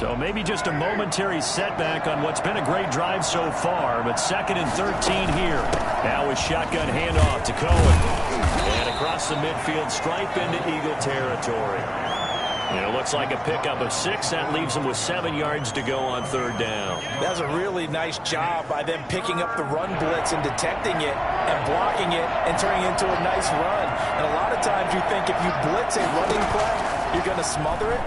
So maybe just a momentary setback on what's been a great drive so far, but 2nd and 13 here. Now with shotgun handoff to Cohen. And across the midfield stripe into Eagle territory. And it looks like a pickup of 6. That leaves them with 7 yards to go on 3rd down. That's a really nice job by them picking up the run blitz and detecting it and blocking it and turning it into a nice run. And a lot of times you think if you blitz a running play, you're going to smother it.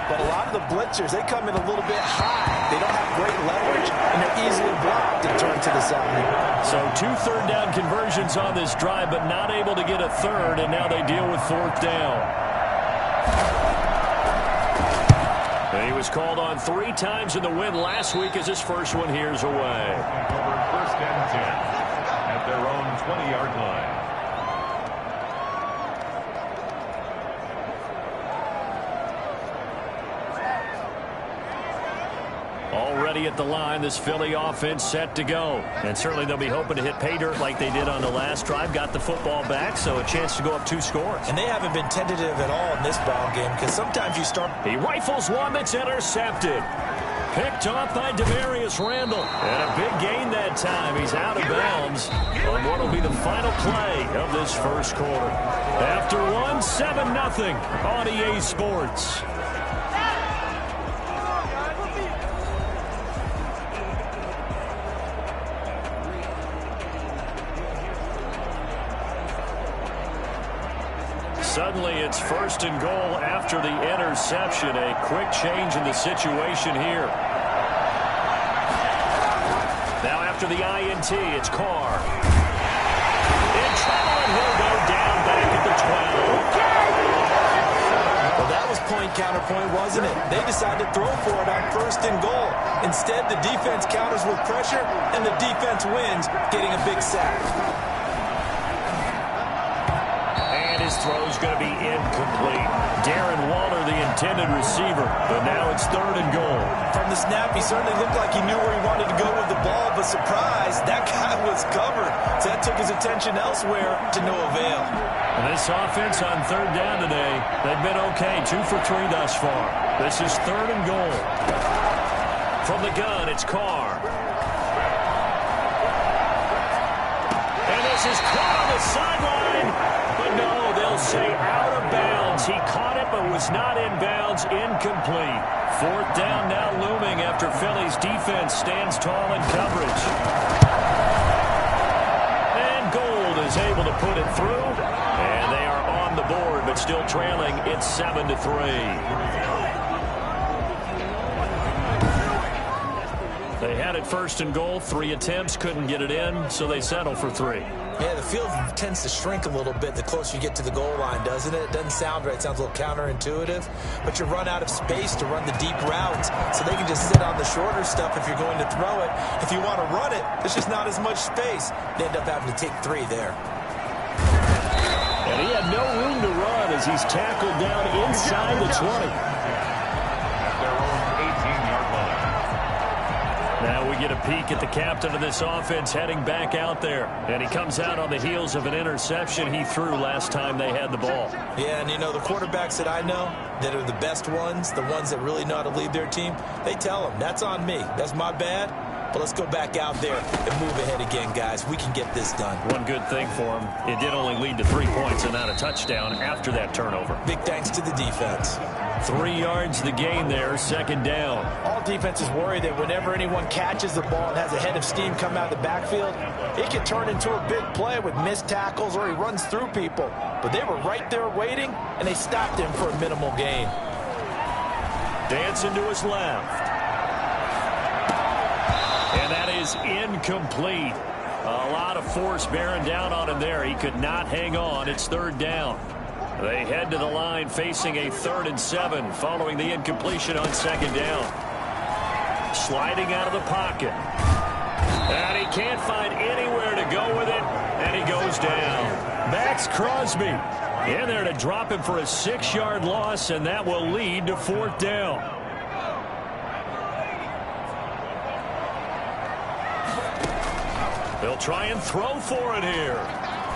But a lot of the blitzers, they come in a little bit high. They don't have great leverage, and they're easily blocked and turned to the side. So 2 third-down conversions on this drive, but not able to get a third, and now they deal with 4th down. He was called on 3 times in the win last week as his first one here's away. Over 1st and 10 at their own 20-yard line. Already at the line, this Philly offense set to go. And certainly they'll be hoping to hit pay dirt like they did on the last drive. Got the football back, so a chance to go up 2 scores. And they haven't been tentative at all in this ball game because sometimes you start. He rifles one that's intercepted. Picked off by Demarius Randall. And a big gain that time. He's out of bounds on what will be the final play of this first quarter. After one, 7-0 on EA Sports. Suddenly it's 1st and goal after the interception. A quick change in the situation here. Now after the INT, it's Carr. In trouble, and he'll go down back at the 12. Well, that was point counterpoint, wasn't it? They decided to throw for it on 1st and goal. Instead, the defense counters with pressure, and the defense wins, getting a big sack. His throw's going to be incomplete. Darren Waller, the intended receiver, but now it's 3rd and goal. From the snap, he certainly looked like he knew where he wanted to go with the ball, but surprise, that guy was covered. So that took his attention elsewhere to no avail. And this offense on 3rd down today, they've been okay, 2 for 3 thus far. This is 3rd and goal. From the gun, it's Carr. And this is caught on the sideline. But no, they'll say out of bounds. He caught it but was not in bounds. Incomplete. 4th down now looming after Philly's defense stands tall in coverage. And Gold is able to put it through. And they are on the board but still trailing. It's 7-3. They had it 1st and goal, 3 attempts, couldn't get it in, so they settle for 3. Yeah, the field tends to shrink a little bit the closer you get to the goal line, doesn't it? It doesn't sound right. It sounds a little counterintuitive. But you run out of space to run the deep routes, so they can just sit on the shorter stuff if you're going to throw it. If you want to run it, there's just not as much space. They end up having to take 3 there. And he had no room to run as he's tackled down inside the 20. Now we get a peek at the captain of this offense heading back out there. And he comes out on the heels of an interception he threw last time they had the ball. Yeah, and you know, the quarterbacks that I know that are the best ones, the ones that really know how to lead their team, they tell them, that's on me. That's my bad. But let's go back out there and move ahead again, guys. We can get this done. One good thing for him, it did only lead to 3 points and not a touchdown after that turnover. Big thanks to the defense. 3 yards the gain there, 2nd down. All defenses worry that whenever anyone catches the ball and has a head of steam come out of the backfield, it can turn into a big play with missed tackles or he runs through people. But they were right there waiting, and they stopped him for a minimal gain. Dancing to his left. And that is incomplete. A lot of force bearing down on him there. He could not hang on. It's 3rd down. They head to the line facing a 3rd and 7 following the incompletion on 2nd down. Sliding out of the pocket. And he can't find anywhere to go with it. And he goes down. Max Crosby in there to drop him for a 6-yard loss, and that will lead to 4th down. He'll try and throw for it here.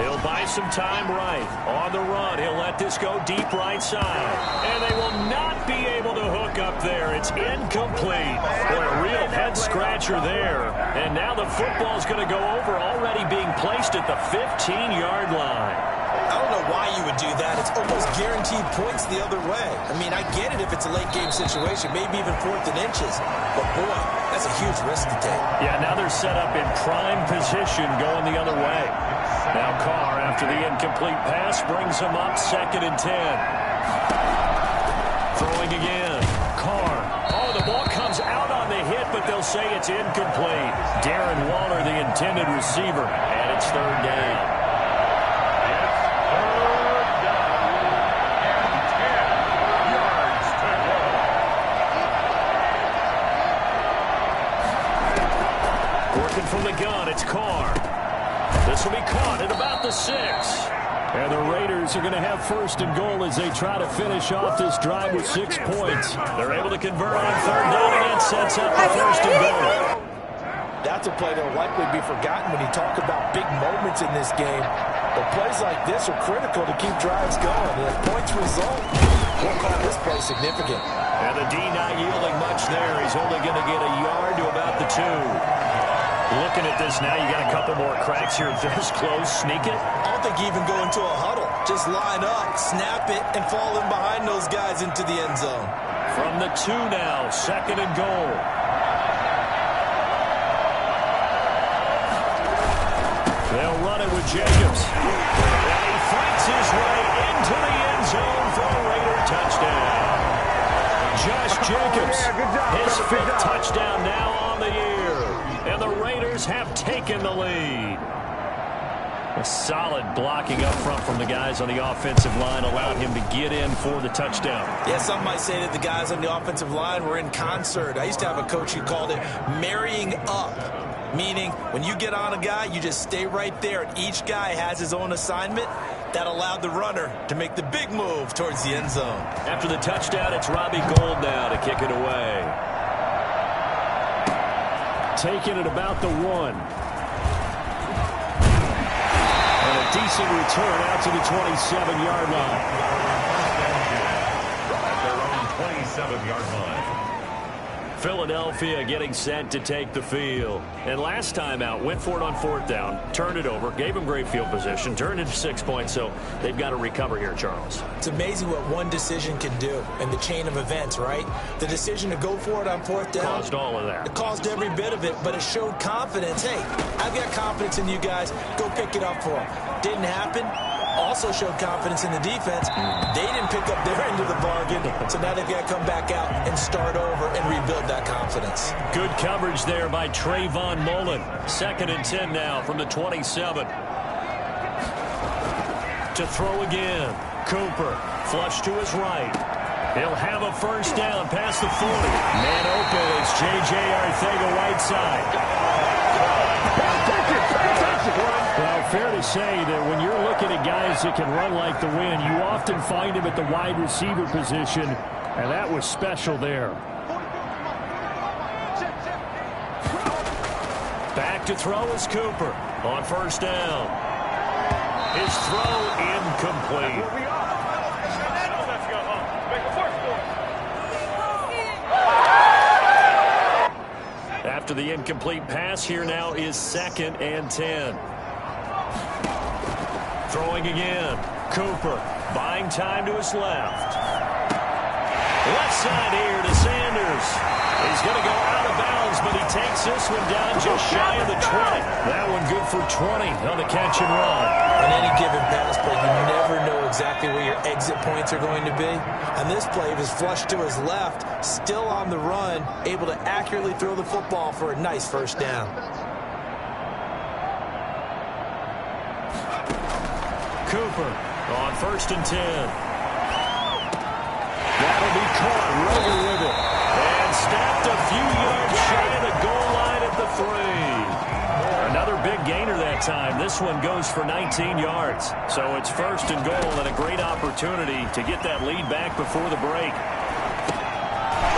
He'll buy some time right. On the run, he'll let this go deep right side. And they will not be able to hook look up there. It's incomplete. Boy, a real head-scratcher there. And now the football's going to go over, already being placed at the 15-yard line. I don't know why you would do that. It's almost guaranteed points the other way. I mean, I get it if it's a late-game situation, maybe even 4th and inches. But, boy, that's a huge risk to take. Yeah, now they're set up in prime position going the other way. Now Carr, after the incomplete pass, brings him up 2nd and 10. Throwing again. Carr. Oh, the ball comes out on the hit, but they'll say it's incomplete. Darren Waller, the intended receiver, and it's 3rd down. Working from the gun, it's Carr. This will be caught at about the 6. And the Raiders are going to have 1st and goal as they try to finish off this drive with 6 points. They're able to convert on 3rd down, and that sets up the 1st and goal. That's a play that will likely be forgotten when you talk about big moments in this game. But plays like this are critical to keep drives going. And if points result, we'll call this play significant. And the D not yielding much there. He's only going to get a yard to about the 2. Looking at this now, you got a couple more cracks here. This close, sneak it. I don't think you even go into a huddle. Just line up, snap it, and fall in behind those guys into the end zone. From the 2 now, 2nd and goal. They'll run it with Jacobs. And he fights his way into the end zone for a Raider touchdown. Josh Jacobs, his 5th touchdown now on the year. And the Raiders have taken the lead. A solid blocking up front from the guys on the offensive line allowed him to get in for the touchdown. Yeah, some might say that the guys on the offensive line were in concert. I used to have a coach who called it marrying up, meaning when you get on a guy, you just stay right there, and each guy has his own assignment. That allowed the runner to make the big move towards the end zone. After the touchdown, it's Robbie Gould now to kick it away. Taking it about the 1. And a decent return out to the 27-yard line. At their own 27-yard line. Philadelphia getting set to take the field. And last time out, went for it on 4th down, turned it over, gave him great field position, turned it to 6 points, so they've got to recover here, Charles. It's amazing what one decision can do in the chain of events, right? The decision to go for it on 4th down. Caused all of that. It caused every bit of it, but it showed confidence. Hey, I've got confidence in you guys. Go pick it up for them. Didn't happen. Also showed confidence in the defense. They didn't pick up their end of the bargain, so now they've got to come back out and start over and rebuild that confidence. Good coverage there by Trayvon Mullen. 2nd and 10 now from the 27. To throw again. Cooper, flush to his right. He'll have a 1st down past the 40. Man open, it's J.J. Arcega-Whiteside. Well, fair to say that when you're looking at guys that can run like the wind, you often find him at the wide receiver position, and that was special there. Back to throw is Cooper on 1st down. His throw incomplete. After the incomplete pass, here now is 2nd and 10. Throwing again. Cooper buying time to his left. Left side here to Sanders. He's going to go out of bounds, but he takes this one down just shy of the 20. That one good for 20 on the catch and run. On any given pass play, you never know exactly where your exit points are going to be. On this play, he was flushed to his left, still on the run, able to accurately throw the football for a nice 1st down. Cooper on 1st and 10. That'll be caught. Rover with it. And snapped a few yards shy of the goal line at the 3. Another big gainer that time. This one goes for 19 yards. So it's 1st and goal and a great opportunity to get that lead back before the break.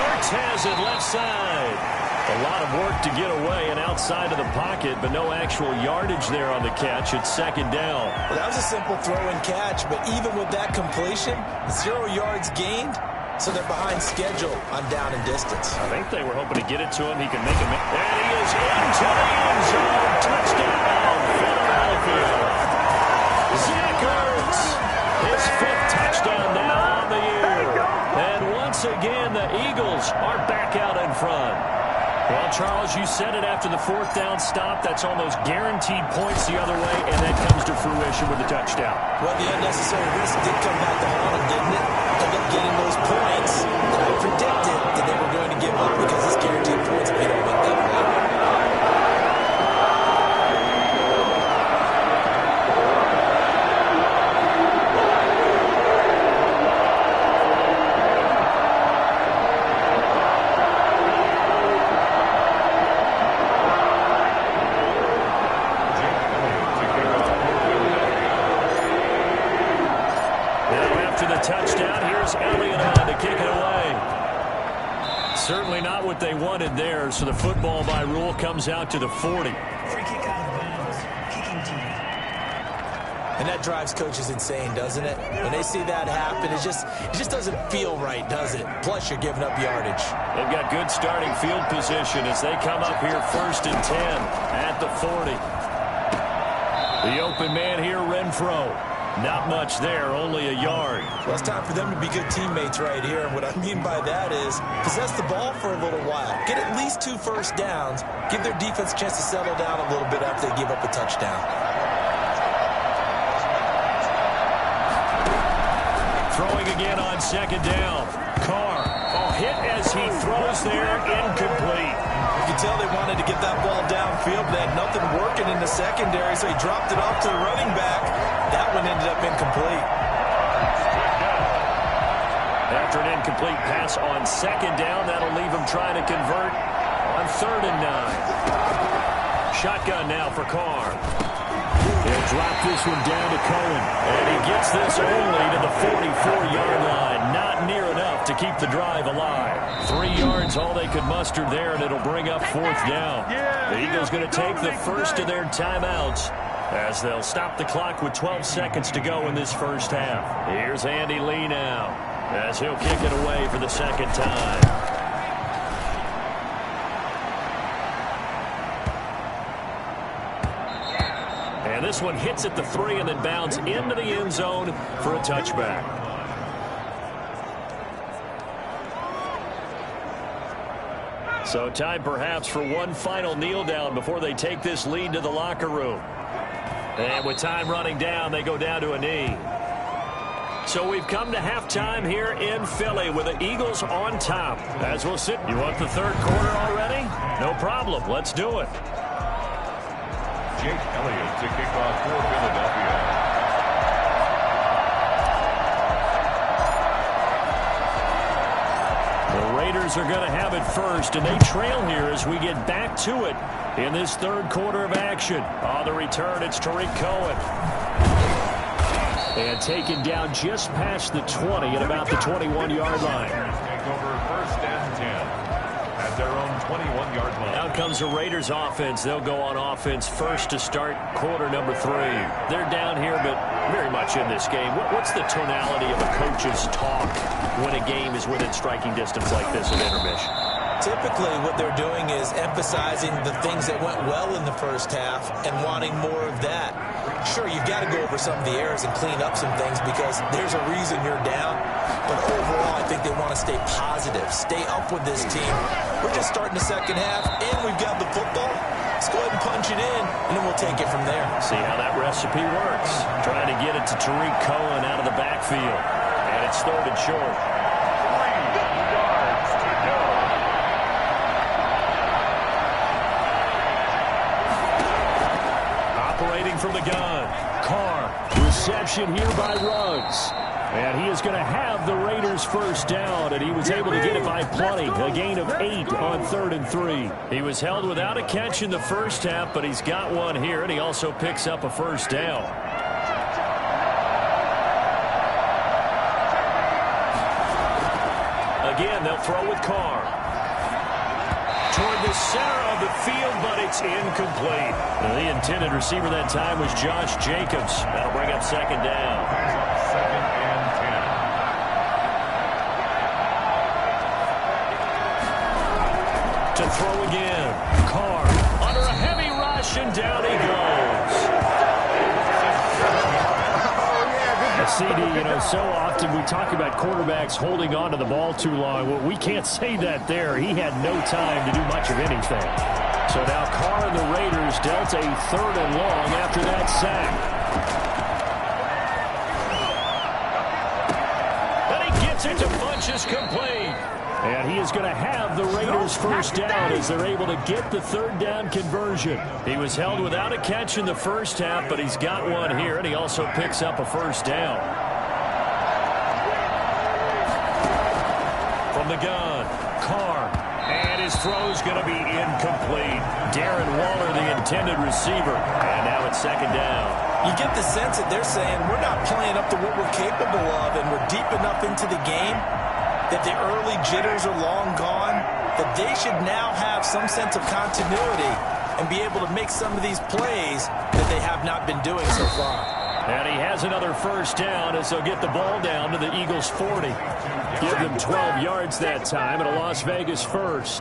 Ertz has it left side. A lot of work to get away and outside of the pocket, but no actual yardage there on the catch. It's 2nd down. Well, that was a simple throw and catch, but even with that completion, 0 yards gained, So they're behind schedule on down and distance. I think they were hoping to get it to him. He can make it. And he is into the end zone. Touchdown, Philadelphia. Zach Ertz, his 5th touchdown now on the year. And once again, the Eagles are back out in front. Well, Charles, you said it after the 4th down stop. That's almost guaranteed points the other way, and that comes to fruition with the touchdown. Well, the unnecessary risk did come back to haunt them, didn't it? End up getting those points that I predicted that they were going to give up because it's guaranteed points if you don't make that play. Certainly not what they wanted there, so the football by rule comes out to the 40. Free kick out of bounds. Kicking team. And that drives coaches insane, doesn't it? When they see that happen, it just doesn't feel right, does it? Plus, you're giving up yardage. They've got good starting field position as they come up here 1st and 10 at the 40. The open man here, Renfro. Not much there, only a yard. Well, it's time for them to be good teammates right here. And what I mean by that is possess the ball for a little while. Get at least 2 first downs. Give their defense a chance to settle down a little bit after they give up a touchdown. Throwing again on 2nd down. Carr. Hit as he throws there, incomplete. You can tell they wanted to get that ball downfield. They had nothing working in the secondary, so he dropped it off to the running back. That one ended up incomplete. After an incomplete pass on 2nd down, that'll leave him trying to convert on 3rd and 9. Shotgun now for Carr. He'll drop this one down to Cohen. And he gets this only to the 44-yard line. Not near enough to keep the drive alive. 3 yards, all they could muster there, and it'll bring up 4th down. The Eagles going to take the first of their timeouts as they'll stop the clock with 12 seconds to go in this first half. Here's Andy Lee now as he'll kick it away for the 2nd time. And this one hits at the 3 and then bounds into the end zone for a touchback. So time perhaps for one final kneel down before they take this lead to the locker room. And with time running down, they go down to a knee. So we've come to halftime here in Philly with the Eagles on top. As we'll sit, you want the 3rd quarter already? No problem. Let's do it. Jake Elliott to kick off for Philadelphia. The Raiders are going to have it first, and they trail here as we get back to it in this 3rd quarter of action. On the return, it's Tariq Cohen. And taken down just past the 20 at about the 21-yard line. Take over 1st and 10 at their own 21-yard line. Out comes the Raiders offense. They'll go on offense first to start quarter number 3. They're down here, but very much in this game. What's the tonality of a coach's talk when a game is within striking distance like this at intermission? Typically, what they're doing is emphasizing the things that went well in the first half and wanting more of that. Sure, you've got to go over some of the errors and clean up some things because there's a reason you're down. But overall, I think they want to stay positive, stay up with this team. We're just starting the 2nd half, and we've got the football. Let's go ahead and punch it in, and then we'll take it from there. See how that recipe works. Trying to get it to Tariq Cohen out of the backfield. And it's 3rd and short. 3 yards to go. Operating from the gun. Carr. Reception here by Ruggs. And he is going to have the Raiders first down, and he was able to get it by plenty. A gain of 8 on 3rd and 3. He was held without a catch in the first half, but he's got one here, and he also picks up a first down. Again, they'll throw with Carr. Toward the center of the field, but it's incomplete. The intended receiver that time was Josh Jacobs. That'll bring up 2nd down. 2nd and 10. to throw again. Carr under a heavy rush, and down he goes. CD, so often we talk about quarterbacks holding on to the ball too long. Well, we can't say that there. He had no time to do much of anything. So now Carr and the Raiders dealt a 3rd and long after that sack. And he gets it to Funchess complete. And he is going to have the Raiders first down as they're able to get the 3rd down conversion. He was held without a catch in the first half, but he's got one here, and he also picks up a first down. From the gun, Carr, and his throw's going to be incomplete. Darren Waller, the intended receiver, and now it's 2nd down. You get the sense that they're saying we're not playing up to what we're capable of, and we're deep enough into the game that the early jitters are long gone, that they should now have some sense of continuity and be able to make some of these plays that they have not been doing so far. And he has another first down as they'll get the ball down to the Eagles' 40. Give them 12 yards that time and a Las Vegas first.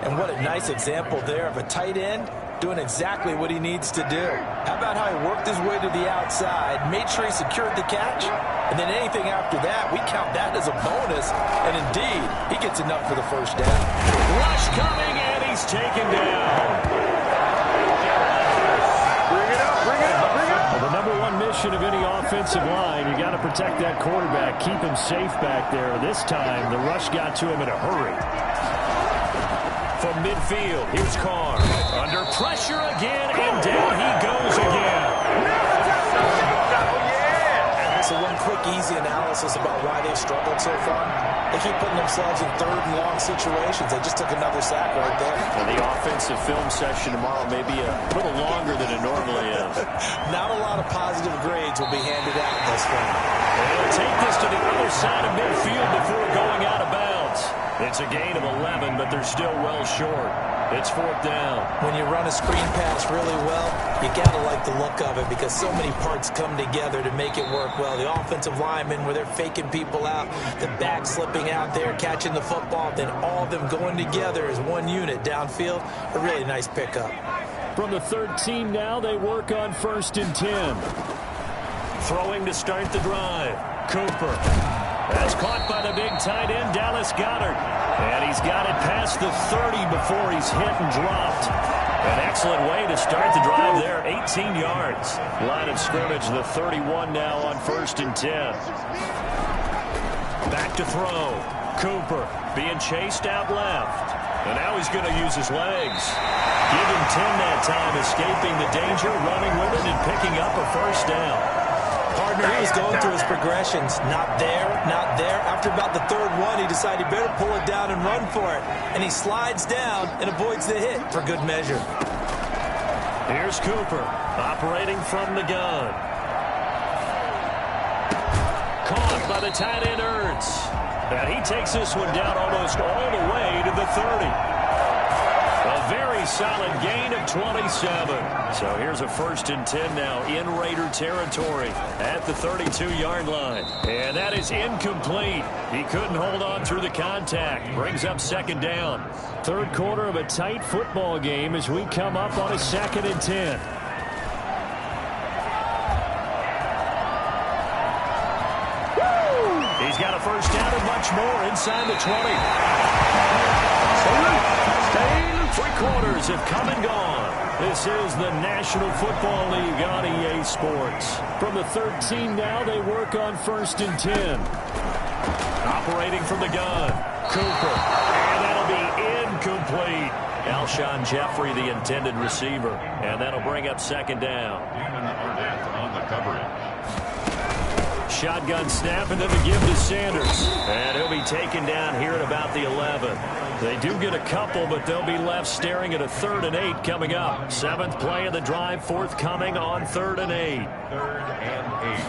And what a nice example there of a tight end doing exactly what he needs to do. How about how he worked his way to the outside, made sure he secured the catch, and then anything after that, we count that as a bonus. And indeed, he gets enough for the first down. Rush coming, and he's taken down. Bring it up, bring it up, bring it up. Well, the number one mission of any offensive line, you got to protect that quarterback, keep him safe back there. This time, the rush got to him in a hurry. From midfield, here's Carr. Under pressure again, and down he goes again. So one quick, easy analysis about why they've struggled so far. They keep putting themselves in 3rd and long situations. They just took another sack right there. And the offensive film session tomorrow may be a little longer than it normally is. Not a lot of positive grades will be handed out this far. And he'll take this to the other side of midfield before going out of bounds. It's a gain of 11, but they're still well short. It's 4th down. When you run a screen pass really well, you got to like the look of it because so many parts come together to make it work well. The offensive linemen, where they're faking people out, the back slipping out there, catching the football, then all of them going together as one unit downfield. A really nice pickup. From the 13 now, they work on 1st and 10. Throwing to start the drive. Cooper. That's caught by the big tight end, Dallas Goedert. And he's got it past the 30 before he's hit and dropped. An excellent way to start the drive there, 18 yards. Line of scrimmage, the 31 now on 1st and 10. Back to throw. Cooper being chased out left. And now he's going to use his legs. Give him 10 that time, escaping the danger, running with it, and picking up a first down. Partner, he was going through his progressions. Not there, not there. After about the 3rd one, he decided he better pull it down and run for it. And he slides down and avoids the hit for good measure. Here's Cooper, operating from the gun. Caught by the tight end, Ertz. And he takes this one down almost all the way to the 30. A very solid gain of 27. So here's a 1st and 10 now in Raider territory at the 32-yard line. And that is incomplete. He couldn't hold on through the contact. Brings up 2nd down. 3rd quarter of a tight football game as we come up on a 2nd and 10. He's got a first down and much more inside the 20. 3 quarters have come and gone. This is the National Football League on EA Sports. From the 13 now, they work on 1st and 10. Operating from the gun, Cooper. And that'll be incomplete. Alshon Jeffrey, the intended receiver. And that'll bring up 2nd down. On the coverage. Shotgun snap and then the give to Sanders. And he'll be taken down here at about the 11. They do get a couple, but they'll be left staring at a 3rd and 8 coming up. 7th play of the drive, forthcoming on 3rd and 8. 3rd and 8.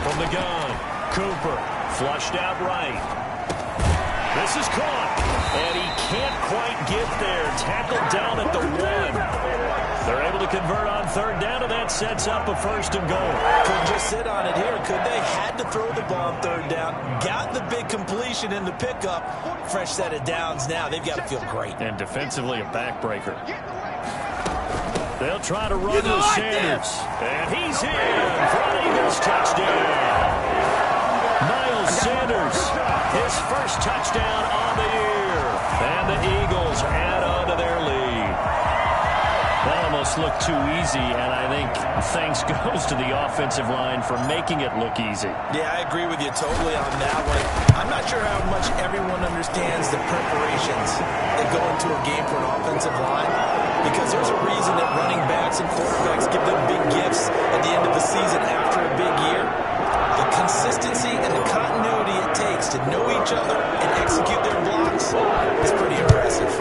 From the gun, Cooper, flushed out right. This is caught, and he can't quite get there. Tackled down at the 1. They're able to convert on third down, and that sets up a first and goal. Couldn't just sit on it here, could they? Had to throw the ball on third down. Got the big completion in the pickup. Fresh set of downs now. They've got to feel great. And defensively, a backbreaker. They'll try to run with Sanders. And he's in for an Eagles touchdown. Miles Sanders, his first touchdown on the year. And the Eagles add on to their lead. That almost looked too easy, and I think thanks goes to the offensive line for making it look easy. Yeah, I agree with you totally on that one. I'm not sure how much everyone understands the preparations that go into a game for an offensive line, because there's a reason that running backs and quarterbacks give them big gifts at the end of the season after a big year. The consistency and the continuity it takes to know each other and execute their blocks is pretty impressive.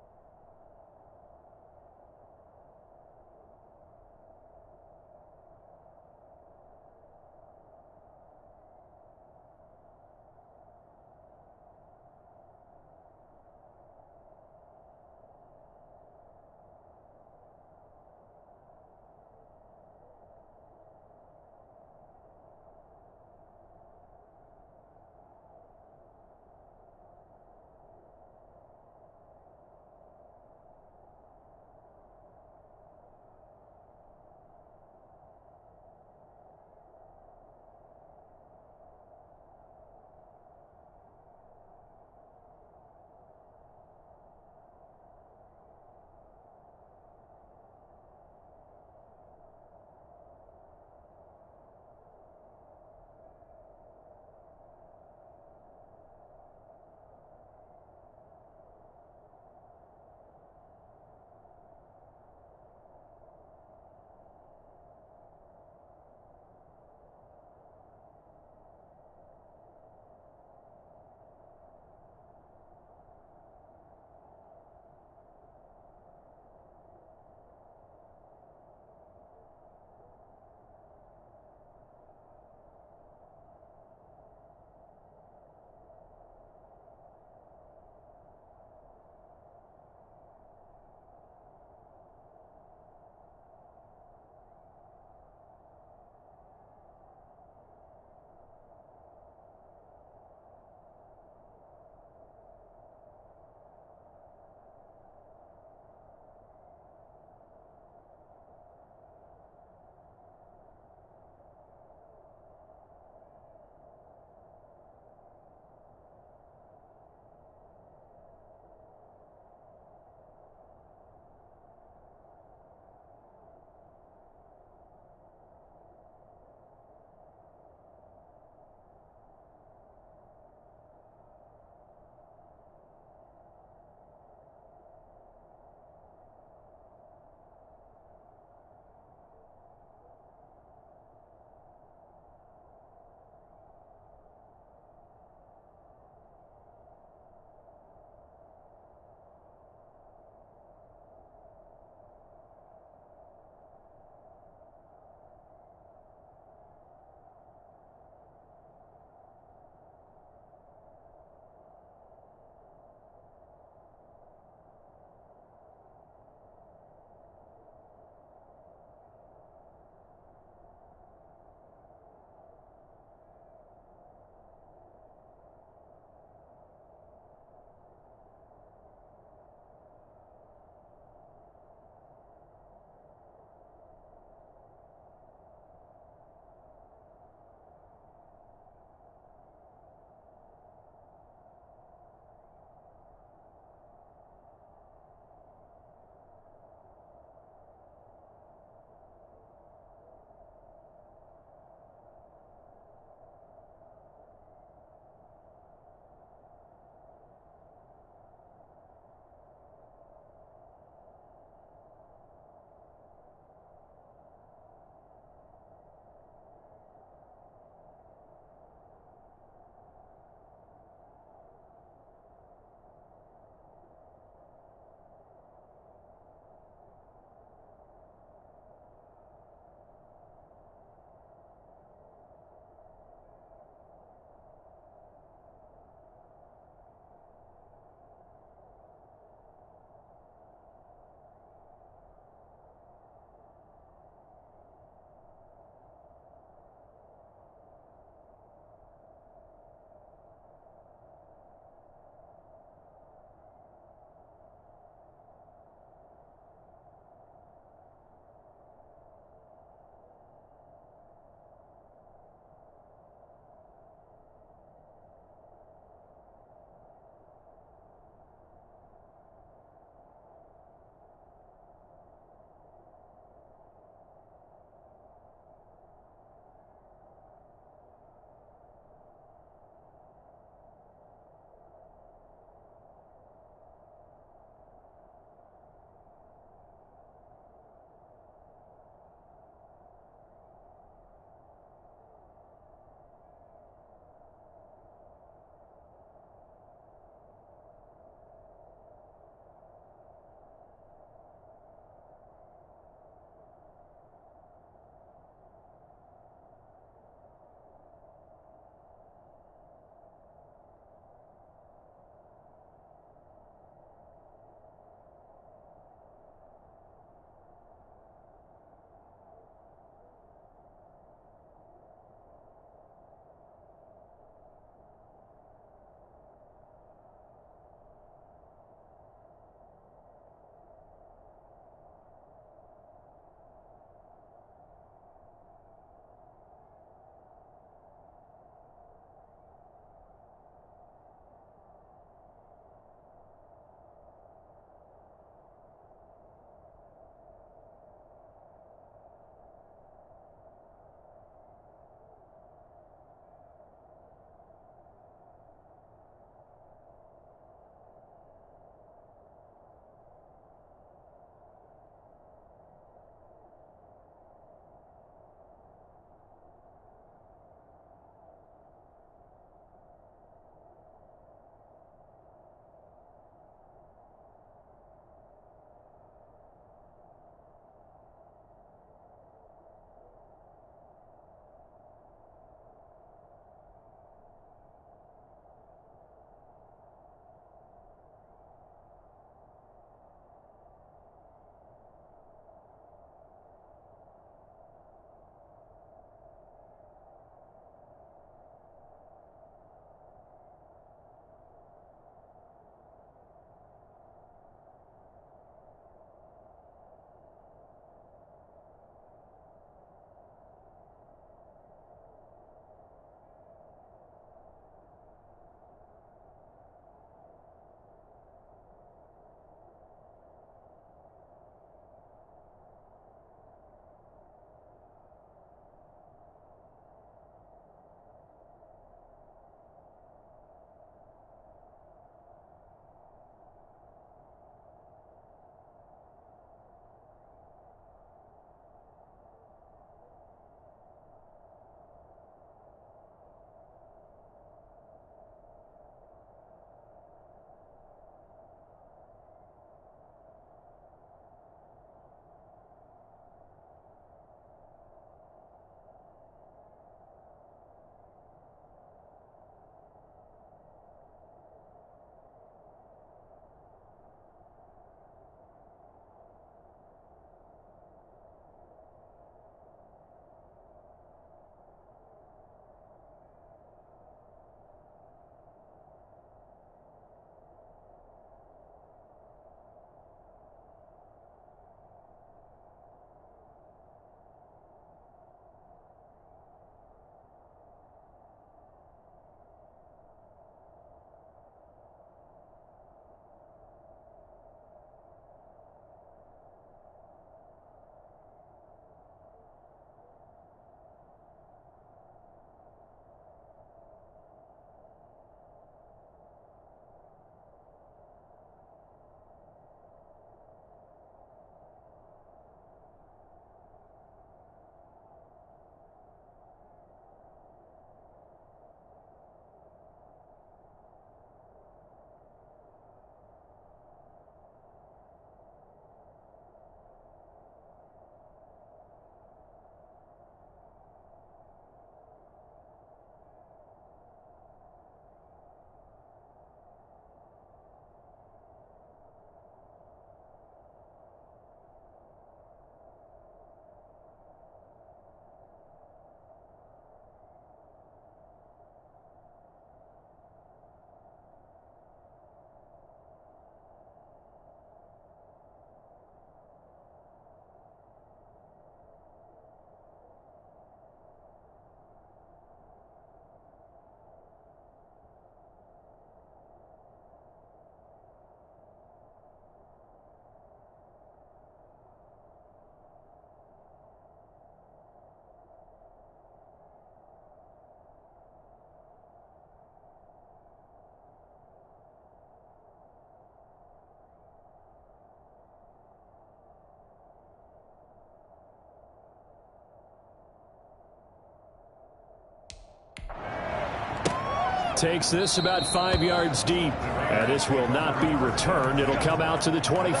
Takes this about 5 yards deep. And this will not be returned. It'll come out to the 25.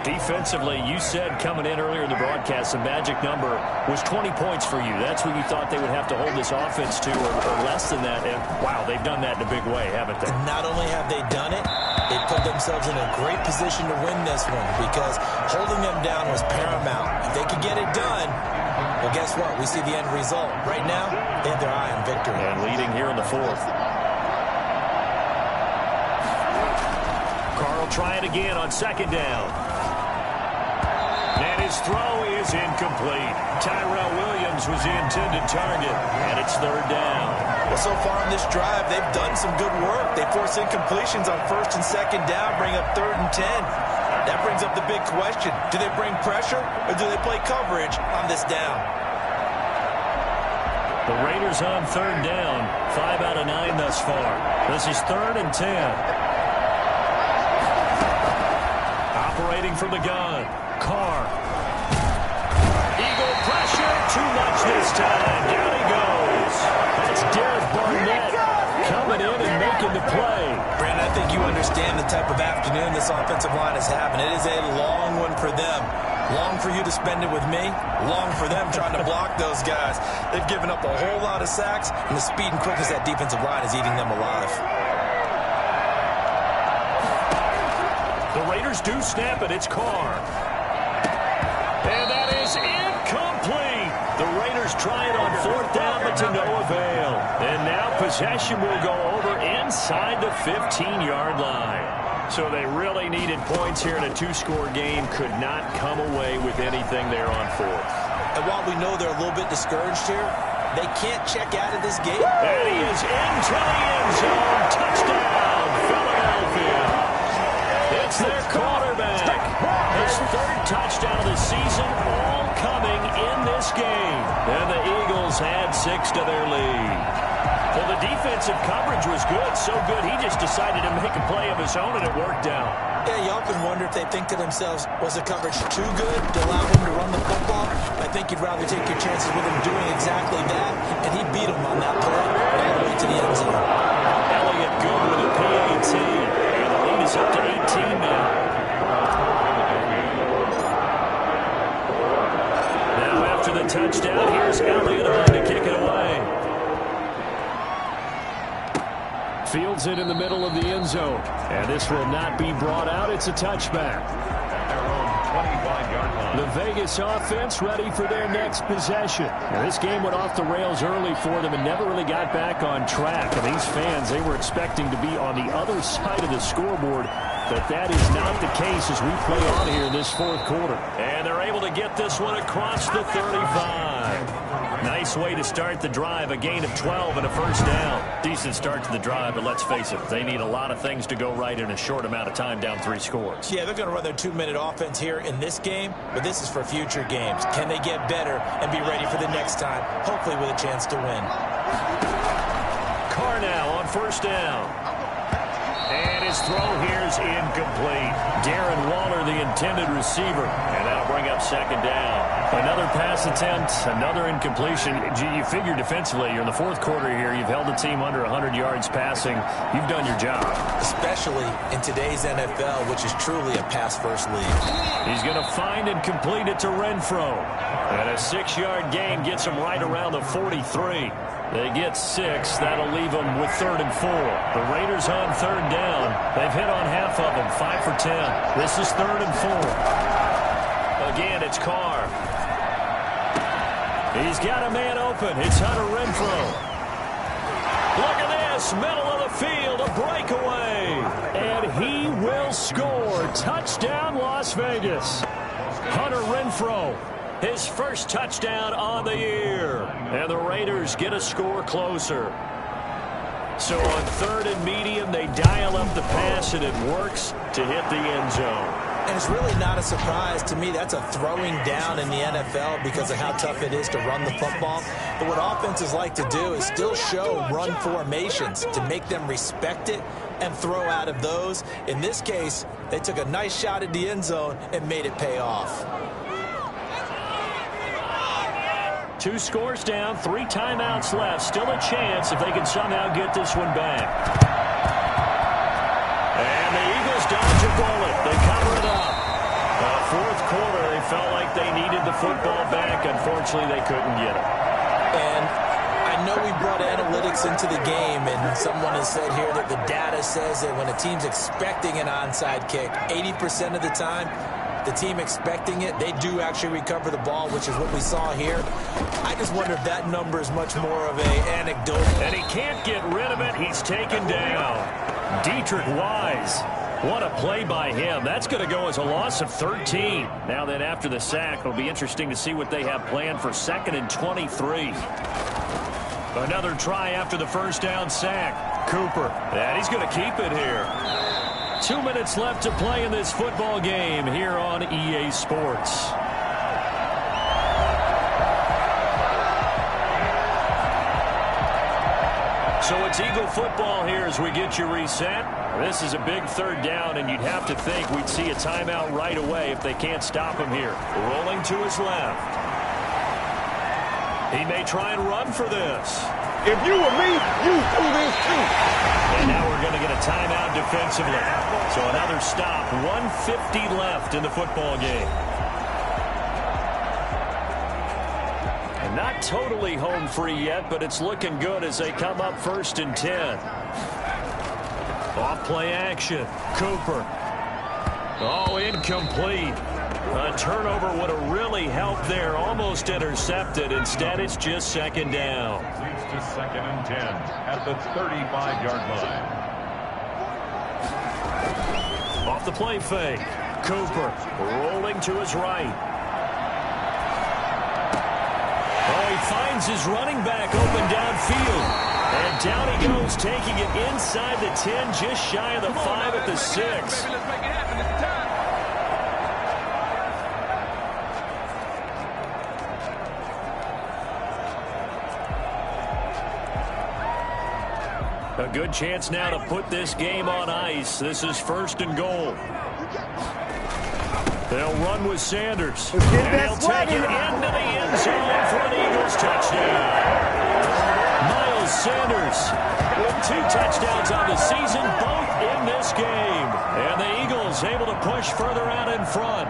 Defensively, you said coming in earlier in the broadcast, the magic number was 20 points for you. That's what you thought they would have to hold this offense to, or less than that. And, wow, they've done that in a big way, haven't they? Not only have they done it, they put themselves in a great position to win this one because holding them down was paramount. If they could get it done, well, guess what? We see the end result. Right now, they have their eye on victory. And leading here in the fourth. Carl trying again on second down. And his throw is incomplete. Tyrell Williams was the intended target, and it's third down. Well, so far in this drive, they've done some good work. They force incompletions on first and second down, bring up 3rd and 10. That brings up the big question. Do they bring pressure, or do they play coverage on this down? The Raiders on third down, 5 out of 9 thus far. This is 3rd and 10. Operating from the gun, Carr. Eagle pressure, too much this time. Down he goes. That's Derek Barnett coming in and making the play. Brandon, I think you understand the type of afternoon this offensive line is having. It is a long one for them. Long for you to spend it with me. Long for them trying to block those guys. They've given up a whole lot of sacks, and the speed and quickness of that defensive line is eating them alive. The Raiders do snap it. It's Carr. And that is incomplete. The Raiders try it on 4th down, but to no avail. And now possession will go over inside the 15-yard line. So they really needed points here in a 2-score game. Could not come away with anything there on 4th. And while we know they're a little bit discouraged here, they can't check out of this game. And he is into the end zone. Touchdown, Philadelphia. It's their quarterback. His 3rd touchdown of the season, all coming in this game. And the Eagles add 6 to their lead. Well, the defensive coverage was good, so good he just decided to make a play of his own, and it worked out. Yeah, you often wonder if they think to themselves, was the coverage too good to allow him to run the football? I think you'd rather take your chances with him doing exactly that, and he beat him on that play all the way to the end zone. Elliott good with a PAT, and the lead is up to 18 now. Now after the touchdown, here's Elliott on to kick it away. Fields it in the middle of the end zone. And this will not be brought out. It's a touchback. Their own 25-yard line. The Vegas offense ready for their next possession. Now, this game went off the rails early for them and never really got back on track. And these fans, they were expecting to be on the other side of the scoreboard. But that is not the case as we play on here in this 4th quarter. And they're able to get this one across the 35. Nice way to start the drive. A gain of 12 and a first down. Decent start to the drive, but let's face it, they need a lot of things to go right in a short amount of time, down 3 scores. Yeah, they're going to run their 2-minute offense here in this game, but this is for future games. Can they get better and be ready for the next time, hopefully with a chance to win? Carr now on first down. And his throw here is incomplete. Darren Waller, the intended receiver. And that'll bring up second down. Another pass attempt, another incompletion. You figure defensively, you're in the 4th quarter here. You've held the team under 100 yards passing. You've done your job. Especially in today's NFL, which is truly a pass-first league. He's going to find and complete it to Renfro. And a 6-yard gain gets him right around the 43. They get 6. That'll leave them with 3rd and 4. The Raiders on 3rd down. They've hit on half of them, 5 for 10. This is 3rd and 4. Again, it's Carr. He's got a man open. It's Hunter Renfro. Look at this. Middle of the field, a breakaway. And he will score. Touchdown, Las Vegas. Hunter Renfro. His first touchdown on the year. And the Raiders get a score closer. So on 3rd and medium, they dial up the pass, and it works to hit the end zone. And it's really not a surprise to me. That's a throwing down in the NFL because of how tough it is to run the football. But what offenses like to do is still show run formations to make them respect it and throw out of those. In this case, they took a nice shot at the end zone and made it pay off. 2 scores down, 3 timeouts left. Still a chance if they can somehow get this one back. And the Eagles dodge a bullet. They cover it up. Fourth quarter, they felt like they needed the football back. Unfortunately, they couldn't get it. And I know we brought analytics into the game, and someone has said here that the data says that when a team's expecting an onside kick, 80% of the time, the team expecting it, they do actually recover the ball, which is what we saw here. I just wonder if that number is much more of an anecdote. And he can't get rid of it. He's taken down. Dietrich Wise. What a play by him. That's going to go as a loss of 13. Now then, after the sack, it'll be interesting to see what they have planned for 2nd and 23. Another try after the first down sack. Cooper. And he's going to keep it here. 2 minutes left to play in this football game here on EA Sports. So it's Eagle football here as we get you reset. This is a big 3rd down, and you'd have to think we'd see a timeout right away if they can't stop him here. Rolling to his left. He may try and run for this. If you were me, you do this too. And now we're going to get a timeout defensively. So another stop. 1:50 left in the football game. And not totally home free yet, but it's looking good as they come up 1st and 10. Off play action. Cooper. Oh, incomplete. A turnover would have really helped there. Almost intercepted. Instead, it's just 2nd down. Leads to 2nd and 10 at the 35-yard line. Off the play fake. Cooper rolling to his right. Oh, he finds his running back open downfield. And down he goes, taking it inside the 10, just shy of the 5 at the 6. A good chance now to put this game on ice. This is 1st and goal. They'll run with Sanders. And he'll take it into the end zone for an Eagles touchdown. Miles Sanders with 2 touchdowns on the season, both in this game. And the Eagles able to push further out in front.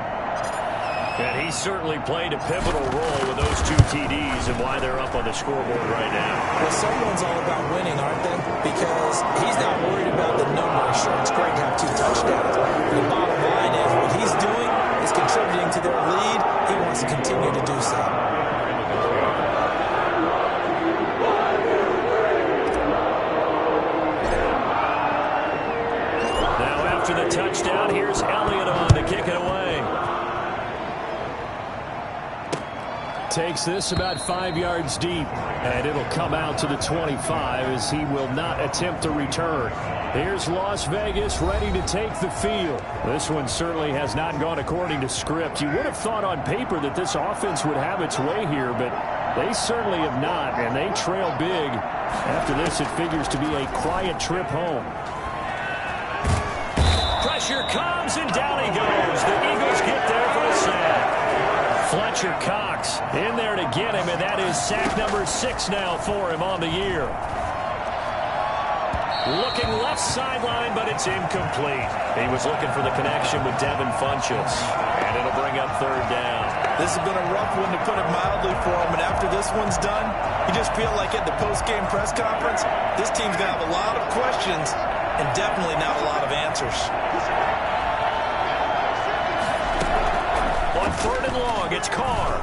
And he certainly played a pivotal role with those 2 TDs and why they're up on the scoreboard right now. Well, someone's all about winning, aren't they? Because he's not worried about the number. Sure, it's great to have 2 touchdowns. The bottom line is what he's doing is contributing to their lead. He wants to continue to do so. Now after the touchdown, here's Elliott on to kick it away. Takes this about 5 yards deep, and it'll come out to the 25 as he will not attempt to return. Here's Las Vegas ready to take the field. This one certainly has not gone according to script. You would have thought on paper that this offense would have its way here, but they certainly have not, and they trail big. After this, it figures to be a quiet trip home. Pressure comes, and down he goes. The Eagles get there for a sack. Fletcher Cox in there to get him, and that is sack number 6 now for him on the year. Looking left sideline, but it's incomplete. He was looking for the connection with Devin Funchess, and it'll bring up 3rd down. This has been a rough one, to put it mildly, for him, and after this one's done, you just feel like at the post-game press conference, this team's going to have a lot of questions and definitely not a lot of answers. On 3rd and long, it's Carr.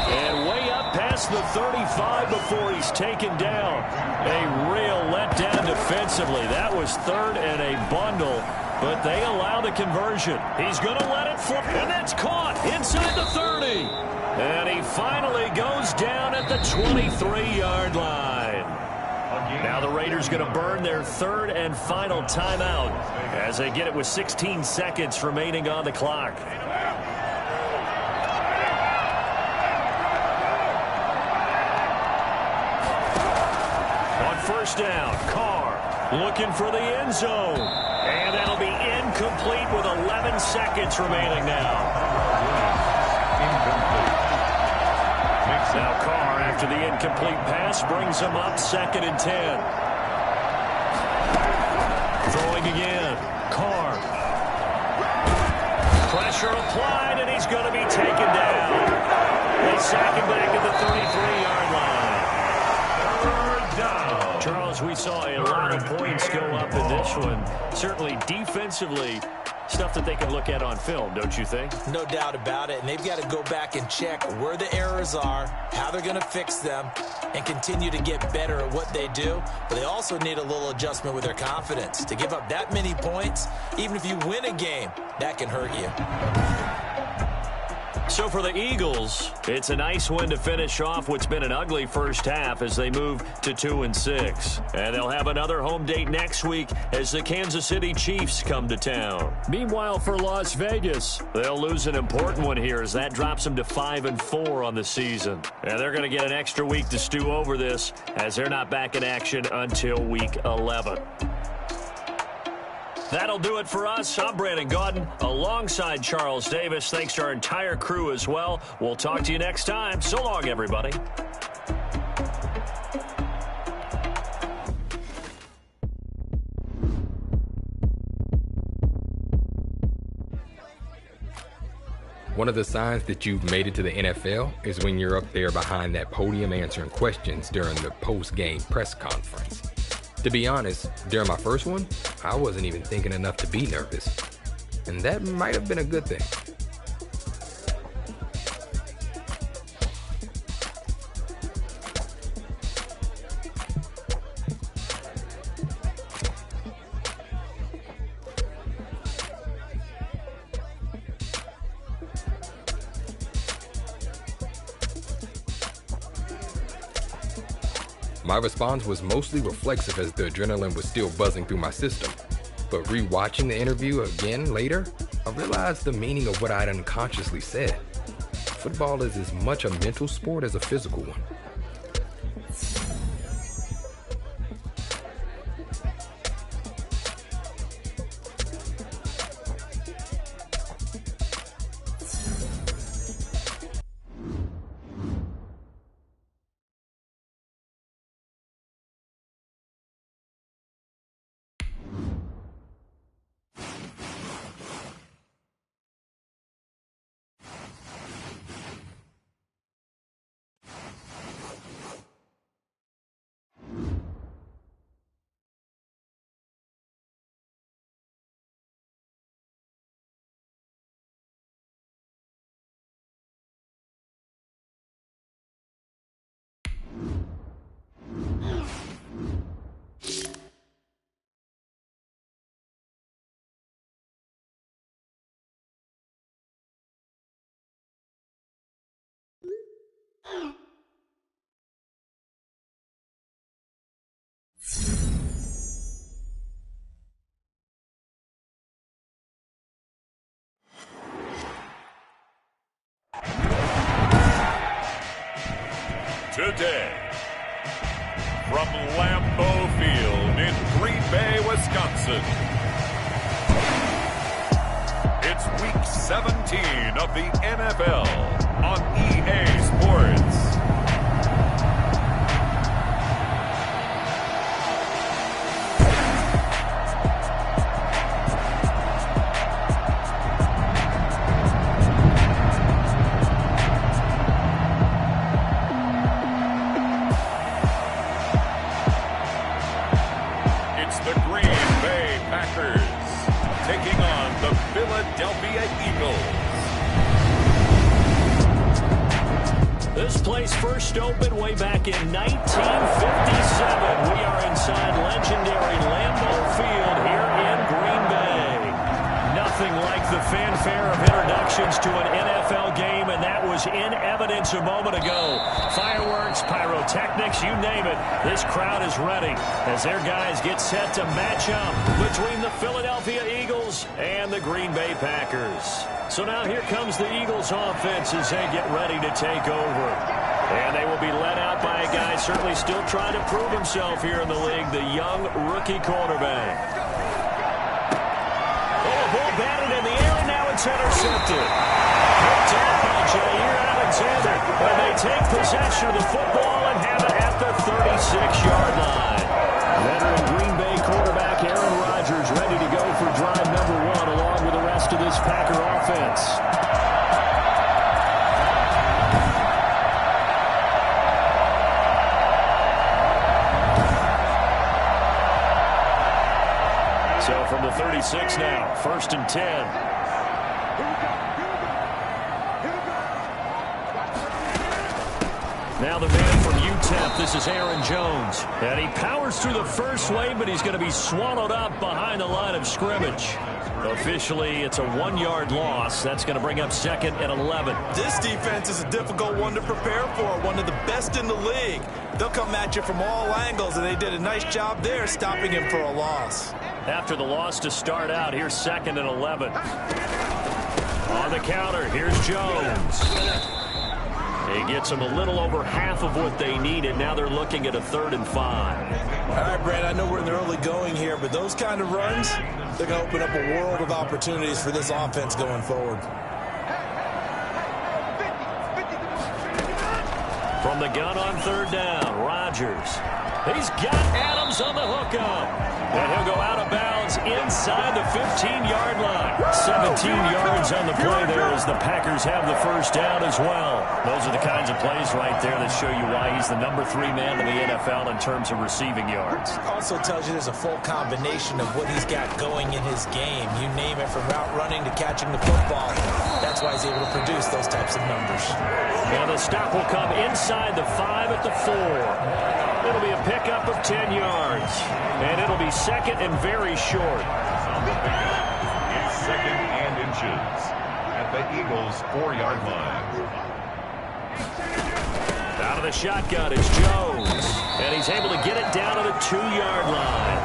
And way up past the 35 before he's taken down. A real letdown defensively. That was 3rd and a bundle, but they allow the conversion. He's going to let it fly, and that's caught inside the 30. And he finally goes down at the 23-yard line. Now the Raiders going to burn their 3rd and final timeout as they get it with 16 seconds remaining on the clock. On 1st down, Carr looking for the end zone. And that'll be incomplete with 11 seconds remaining now. Incomplete. Now Carr, after the incomplete pass, brings him up 2nd and 10. Throwing again. Carr. Pressure applied, and he's going to be taken down. They sack him back at the 33-yard line. 3rd down. Charles, we saw a lot of points go up in this one. Certainly defensively, stuff that they can look at on film, don't you think? No doubt about it, and they've got to go back and check where the errors are, how they're going to fix them, and continue to get better at what they do. But they also need a little adjustment with their confidence. To give up that many points, even if you win a game, that can hurt you. So for the Eagles, it's a nice win to finish off what's been an ugly first half as they move to 2-6. And they'll have another home date next week as the Kansas City Chiefs come to town. Meanwhile, for Las Vegas, they'll lose an important one here as that drops them to 5-4 on the season. And they're going to get an extra week to stew over this as they're not back in action until week 11. That'll do it for us. I'm Brandon Gaudin alongside Charles Davis. Thanks to our entire crew as well. We'll talk to you next time. So long, everybody. One of the signs that you've made it to the NFL is when you're up there behind that podium answering questions during the post-game press conference. To be honest, during my first one, I wasn't even thinking enough to be nervous. And that might have been a good thing. My response was mostly reflexive as the adrenaline was still buzzing through my system. But rewatching the interview again later, I realized the meaning of what I'd unconsciously said. Football is as much a mental sport as a physical one. Today, from Lambeau Field in Green Bay, Wisconsin, it's Week 17 of the NFL on EA Sports. This place first opened way back in 1957. We are inside legendary Lambeau Field here in Green Bay. Nothing like the fanfare of introductions to an NFL game, and that was in evidence a moment ago. Fireworks, pyrotechnics, you name it. This crowd is ready as their guys get set to match up between the Philadelphia Eagles and the Green Bay Packers. So now here comes the Eagles offense as they get ready to take over. And they will be led out by a guy certainly still trying to prove himself here in the league, the young rookie quarterback. Oh, a ball batted in the air, and now it's intercepted. Picked up by Jair Alexander. And they take possession of the football and have it at the 36-yard line. Veteran Green Bay quarterback Aaron Rodgers ready to go for drive number 1 along with the rest of this Packer offense. So from the 36 now, 1st and 10. Now the man from UTEP, this is Aaron Jones. And he powers through the first wave, but he's going to be swallowed up behind the line of scrimmage. Officially, it's a 1-yard loss. That's going to bring up 2nd and 11. This defense is a difficult one to prepare for, one of the best in the league. They'll come at you from all angles, and they did a nice job there stopping him for a loss. After the loss to start out, here's 2nd and 11. On the counter, here's Jones. He gets them a little over half of what they needed. Now they're looking at a 3rd and 5. All right, Brad, I know we're in the early going here, but those kind of runs, they're going to open up a world of opportunities for this offense going forward. From the gun on 3rd down, Rodgers. He's got Adams on the hookup. And he'll go out of bounds inside the 15-yard line. 17 yards on the play there as the Packers have the 1st down as well. Those are the kinds of plays right there that show you why he's the number 3 man in the NFL in terms of receiving yards. Also tells you there's a full combination of what he's got going in his game. You name it, from route running to catching the football. That's why he's able to produce those types of numbers. Now the stop will come inside the 5 at the 4. It'll be a pickup of 10 yards. And it'll be 2nd and very short. It's 2nd and inches at the Eagles' 4-yard line. Out of the shotgun is Jones. And he's able to get it down to the 2-yard line.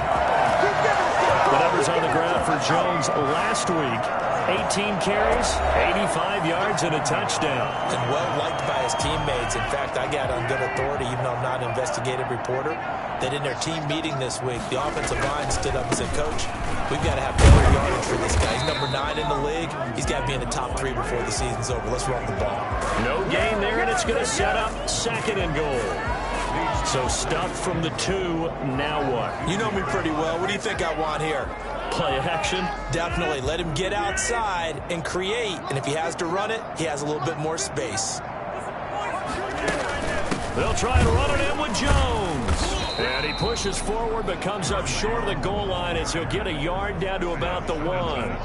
The numbers on the ground for Jones last week. 18 carries, 85 yards, and a touchdown. And well-liked by his teammates. In fact, I got on good authority, even though I'm not an investigative reporter, that in their team meeting this week, the offensive line stood up and said, Coach, we've got to have better yardage for this guy. He's number 9 in the league. He's got to be in the top 3 before the season's over. Let's run the ball. No gain there, and it's going to set up 2nd and goal. So stuffed from the 2, now what? You know me pretty well. What do you think I want here? Play action? Definitely. Let him get outside and create. And if he has to run it, he has a little bit more space. They'll try and run it in with Jones. And he pushes forward but comes up short of the goal line as he'll get a yard down to about the 1.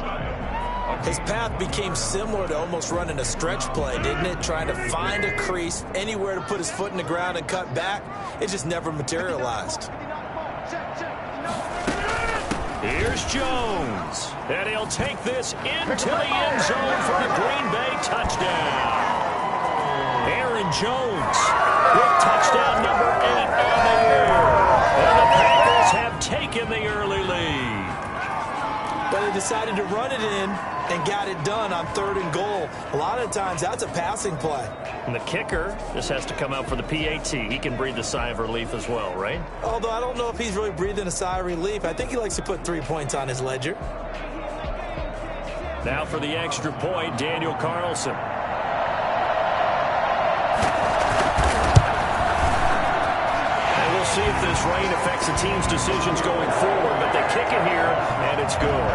His path became similar to almost running a stretch play, didn't it? Trying to find a crease, anywhere to put his foot in the ground and cut back. It just never materialized. Here's Jones. And he'll take this into the end zone for the Green Bay touchdown. Aaron Jones with touchdown number 8 on the year. And the Packers have taken the early lead. But they decided to run it in and got it done on 3rd and goal. A lot of times, that's a passing play. And the kicker just has to come out for the PAT. He can breathe a sigh of relief as well, right? Although I don't know if he's really breathing a sigh of relief. I think he likes to put 3 points on his ledger. Now for the extra point, Daniel Carlson. And we'll see if this rain affects the team's decisions going forward, but they kick it here, and it's good.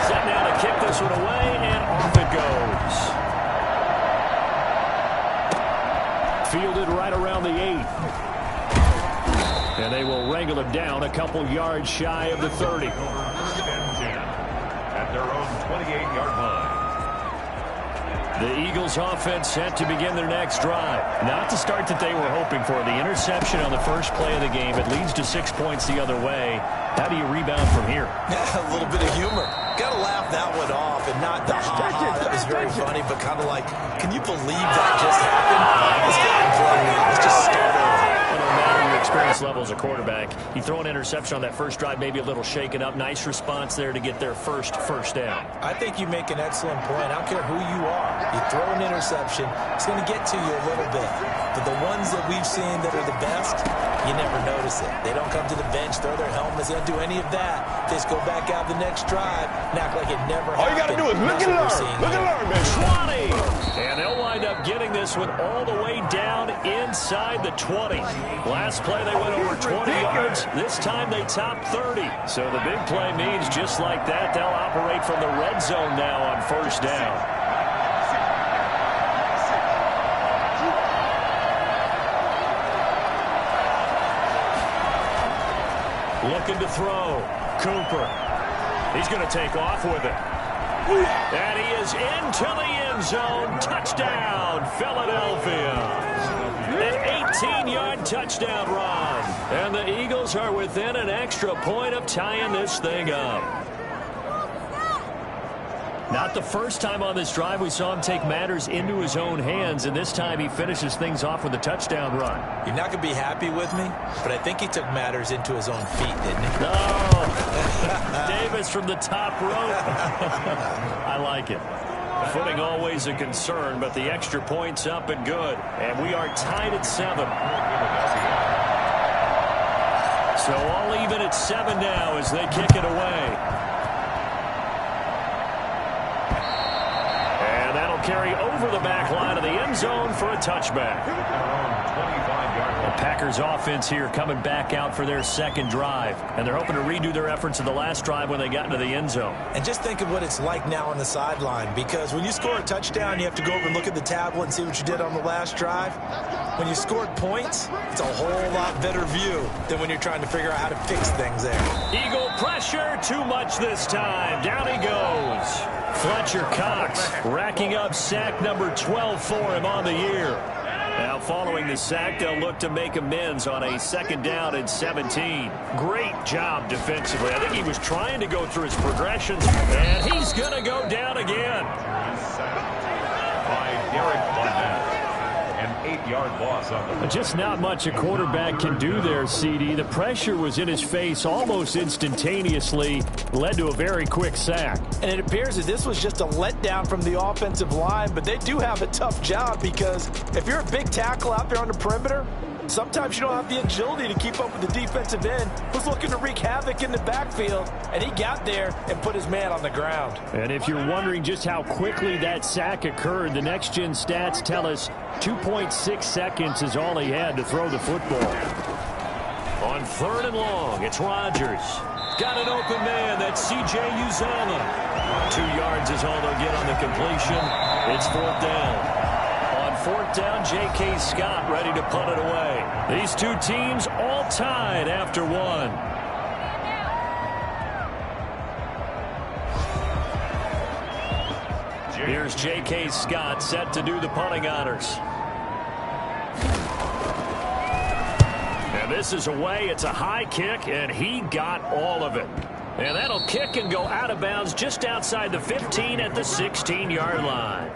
Set now to kick this one away, and off it goes. Fielded right around the 8. And they will wrangle him down a couple yards shy of the 30. At their own 28-yard line. The Eagles offense set to begin their next drive. Not the start that they were hoping for. The interception on the first play of the game. It leads to 6 points the other way. How do you rebound from here? A little bit of humor. Got to laugh that one off, and not the ha-ha. That was very funny, but kind of like, can you believe that just happened? Let's get him playing it. Let's just start over. No matter your experience level as a quarterback, you throw an interception on that first drive, maybe a little shaken up. Nice response there to get their first down. I think you make an excellent point. I don't care who you are. You throw an interception, it's going to get to you a little bit. But the ones that we've seen that are the best, you never notice it. They don't come to the bench, throw their helmets. They don't do any of that. They just go back out the next drive and act like it never happened. All you got to do is look and learn. Look and learn, baby. 20. And they'll wind up getting this one all the way down inside the 20. Last play, they went over 20 yards. This time, they topped 30. So the big play means just like that, they'll operate from the red zone now on first down. Looking to throw. Cooper. He's going to take off with it. And he is into the end zone. Touchdown, Philadelphia. An 18-yard touchdown run. And the Eagles are within an extra point of tying this thing up. Not the first time on this drive we saw him take matters into his own hands, and this time he finishes things off with a touchdown run. You're not going to be happy with me, but I think he took matters into his own feet, didn't he? No. Davis from the top rope. I like it. Footing always a concern, but the extra point's up and good. And we are tied at 7. So all even at 7 now as they kick it away. Carry over the back line of the end zone for a touchback. The Packers offense here coming back out for their second drive, and they're hoping to redo their efforts in the last drive when they got into the end zone. And just think of what it's like now on the sideline, because when you score a touchdown, you have to go over and look at the tablet and see what you did on the last drive. When you scored points, it's a whole lot better view than when you're trying to figure out how to fix things there. Eagle pressure, too much this time. Down he goes. Fletcher Cox racking up sack number 12 for him on the year. Now following the sack, they'll look to make amends on a second down and 17. Great job defensively. I think he was trying to go through his progressions, and he's going to go down again. By Derek Barnett. An 8-yard loss on the... Just not much a quarterback can do there, CD. The pressure was in his face almost instantaneously, led to a very quick sack. And it appears that this was just a letdown from the offensive line, but they do have a tough job because if you're a big tackle out there on the perimeter, sometimes you don't have the agility to keep up with the defensive end who's looking to wreak havoc in the backfield, and he got there and put his man on the ground. And if you're wondering just how quickly that sack occurred, the next-gen stats tell us 2.6 seconds is all he had to throw the football. On 3rd and long, it's Rodgers. Got an open man, that's C.J. Uzomah. 2 yards is all they'll get on the completion. It's 4th down. 4th down, J.K. Scott ready to punt it away. These two teams all tied after 1. Here's J.K. Scott set to do the punting honors. And this is away. It's a high kick, and he got all of it. And that'll kick and go out of bounds just outside the 15 at the 16-yard line.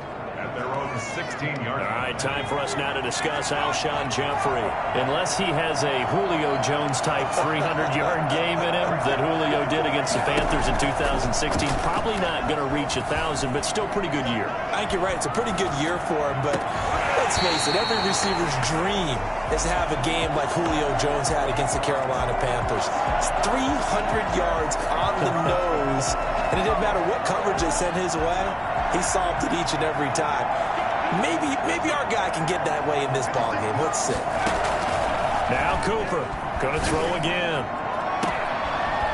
Their own 16-yard. All right, time for us now to discuss Alshon Jeffrey. Unless he has a Julio Jones-type 300-yard game in him that Julio did against the Panthers in 2016, probably not going to reach 1,000, but still pretty good year. I think you're right. It's a pretty good year for him, but let's face it, every receiver's dream is to have a game like Julio Jones had against the Carolina Panthers. It's 300 yards on the nose, and it didn't matter what coverage they sent his way. He solved it each and every time. Maybe our guy can get that way in this ballgame. Let's see. Now Cooper going to throw again.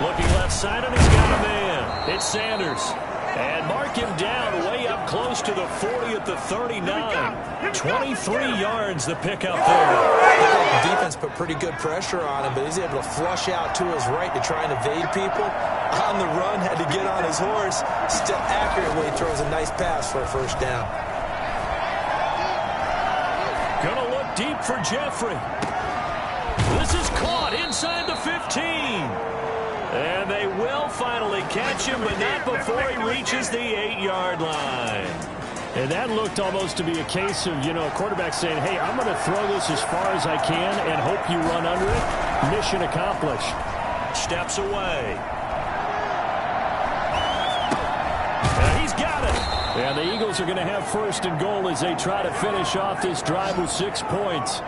Looking left side, and he's got a man. It's Sanders. And mark him down way up close to the 40 at the 39. 23 yards the pickup there. The defense put pretty good pressure on him, but he's able to flush out to his right to try and evade people. On the run, had to get on his horse. Still accurately throws a nice pass for a first down. Gonna look deep for Jeffrey. This is caught inside the 15. And they will finally catch him, but not before he reaches the 8-yard line. And that looked almost to be a case of, a quarterback saying, hey, I'm going to throw this as far as I can and hope you run under it. Mission accomplished. Steps away. And he's got it. And the Eagles are going to have 1st and goal as they try to finish off this drive with 6 points.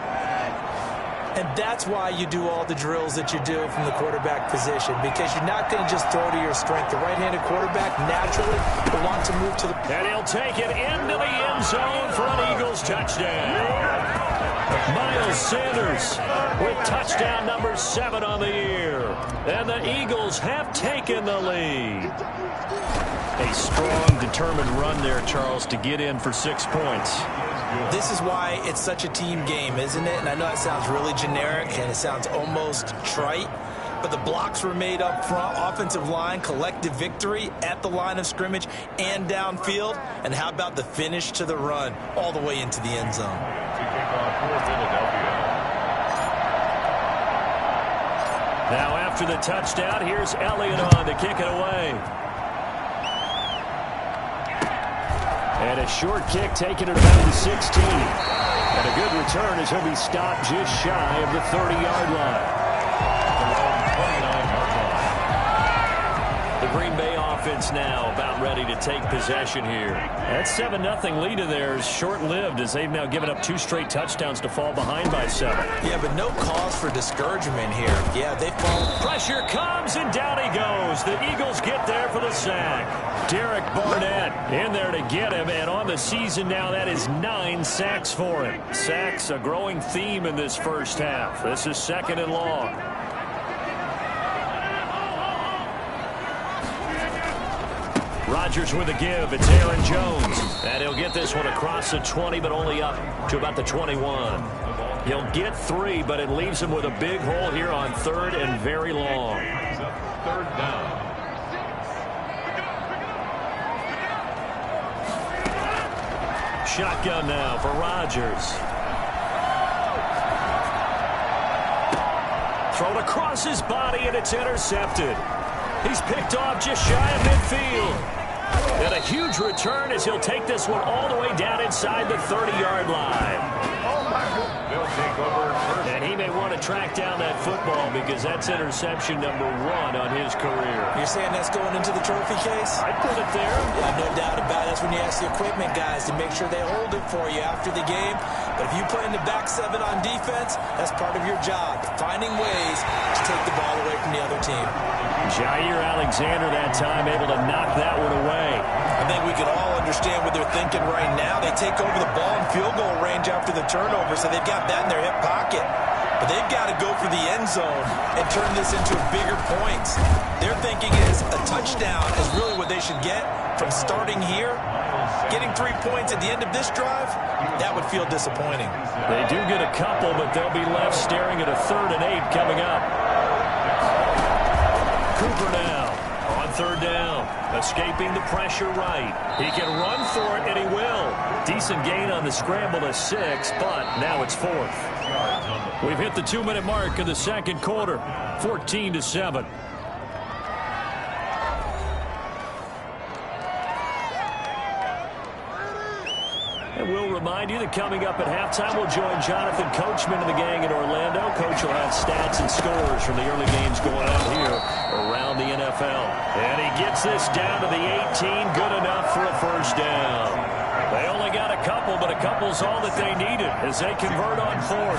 And that's why you do all the drills that you do from the quarterback position, because you're not going to just throw to your strength. The right-handed quarterback naturally will want to move to the... And he'll take it into the end zone for an Eagles touchdown. Miles Sanders with touchdown number 7 on the year. And the Eagles have taken the lead. A strong, determined run there, Charles, to get in for 6 points. This is why it's such a team game, isn't it? And I know that sounds really generic and it sounds almost trite, but the blocks were made up front, offensive line, collective victory at the line of scrimmage and downfield. And how about the finish to the run all the way into the end zone? To kick off for Philadelphia. Now after the touchdown, here's Elliott on to kick it away. And a short kick taking it about the 16. And a good return as he'll be stopped just shy of the 30-yard line. The Green Bay offense now about ready to take possession here. That 7-0 lead of theirs short-lived as they've now given up 2 straight touchdowns to fall behind by 7. Yeah, but no cause for discouragement here. Yeah, they fall. Pressure comes, and down he goes. The Eagles get there for the sack. Derek Barnett in there to get him, and on the season now, that is 9 sacks for him. Sacks, a growing theme in this first half. This is 2nd and long. Rodgers with a give. It's Aaron Jones. And he'll get this one across the 20, but only up to about the 21. He'll get 3, but it leaves him with a big hole here on 3rd and very long. 3rd down. Shotgun now for Rodgers. Thrown across his body, and it's intercepted. He's picked off just shy of midfield. And a huge return as he'll take this one all the way down inside the 30-yard line. They'll take over first. And he may want to track down that football because that's interception number 1 on his career. You're saying that's going into the trophy case? I put it there. Yeah, no doubt about it. That's when you ask the equipment guys to make sure they hold it for you after the game. But if you play in the back 7 on defense, that's part of your job, finding ways to take the ball away from the other team. Jair Alexander that time able to knock that one away. I think we can all understand what they're thinking right now. They take over the ball in field goal range after the turnover, so they've got that in their hip pocket. But they've got to go for the end zone and turn this into bigger points. Their thinking is a touchdown is really what they should get from starting here. Getting 3 points at the end of this drive, that would feel disappointing. They do get a couple, but they'll be left staring at a 3rd and 8 coming up. Cooper now on 3rd down, escaping the pressure right. He can run for it, and he will. Decent gain on the scramble to 6, but now it's 4th. We've hit the 2-minute mark of the 2nd quarter, 14-7. And we'll remind you that coming up at halftime, we'll join Jonathan Coachman and the gang in Orlando. Coach will have stats and scores from the early games going on here around the NFL. And he gets this down to the 18, good enough for a first down. They only got a couple, but a couple's all that they needed as they convert on 4th.